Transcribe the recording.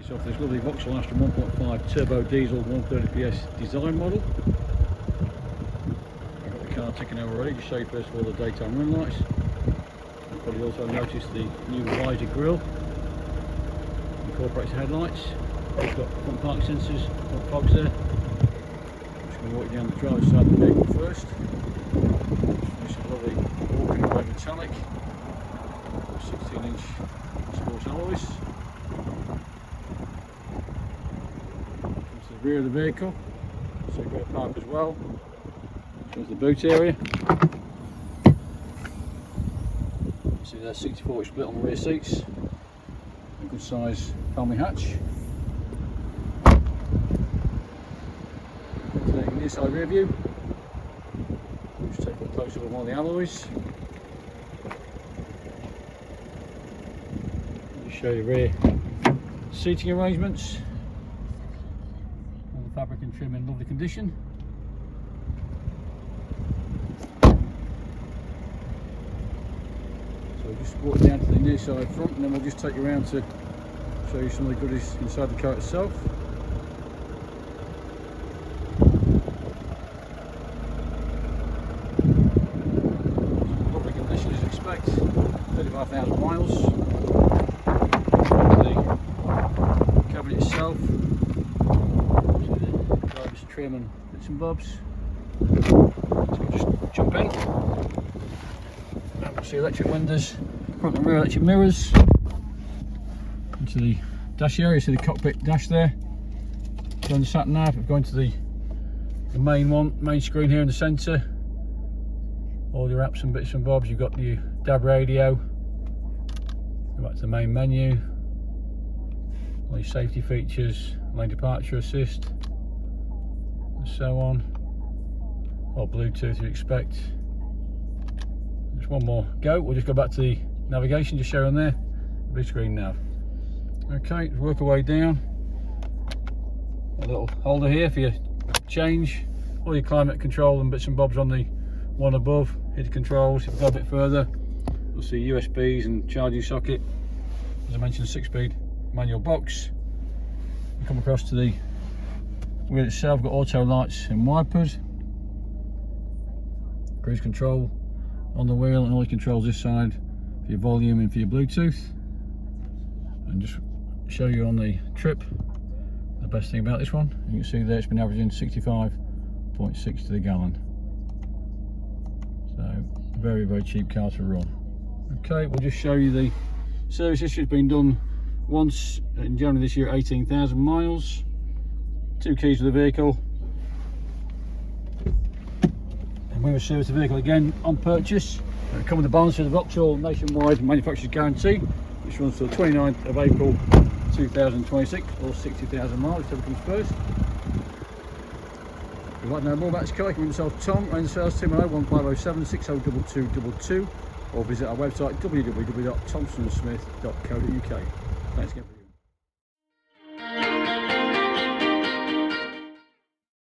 So for this lovely Vauxhall Astra 1.5 turbo diesel 130 PS design model. I've got the car ticking over already. Just show you first of all the daytime run lights. You'll probably also notice the new visor grille. Incorporates headlights. It's got front park sensors, front fogs there. I'm just going to walk you down the driver's side of the vehicle first. This is lovely Vulcan Grey metallic, 16-inch sports alloys. Comes to the rear of the vehicle, so you've got a park as well. Shows the boot area. See there's 60/40 split on the rear seats. A good size family hatch. Taking this side rear view. Just take a close look at one of the alloys. Just show you rear seating arrangements. All the fabric and trim in lovely condition. So we'll just walk down to the near side front, and then we'll just take you around to show you some of the goodies inside the car itself. Lovely condition as you expect, 35,000 miles. The cabinet itself, so the driver's trim and bits and bobs. So we'll just jump in. And we'll see electric windows, front and rear electric mirrors. Into the dash area, see the cockpit dash there. Going to sat nav, going to the main screen here in the centre. All your apps and bits and bobs. You've got your DAB radio. Go back to the main menu. All your safety features, lane departure assist, and so on. Or Bluetooth you expect. Just one more go. We'll just go back to the navigation, just showing there. Big screen nav. Okay, work our way down. A little holder here for your change, all your climate control and bits and bobs on the one above. Heater controls. If we go a bit further, you'll see USBs and charging socket. As I mentioned, 6-speed manual box. We come across to the wheel itself. Got auto lights and wipers. Cruise control on the wheel, and all your controls this side for your volume and for your Bluetooth. And just show you on the trip the best thing about this one. You can see there it's been averaging 65.6 to the gallon. So very, very cheap car to run. Okay, we'll just show you the service history. Has been done once in January this year, 18,000 miles. 2 keys to the vehicle. And we will service the vehicle again on purchase. It'll come with the balance of the Vauxhall nationwide manufacturer's guarantee, which runs till the 29th of April 2026, or 60,000 miles, whichever comes first. If you'd like to know more about this car, you can ring myself Tom, or in the sales team on 01507 602222, or visit our website www.thompsonsmith.co.uk. Thanks again.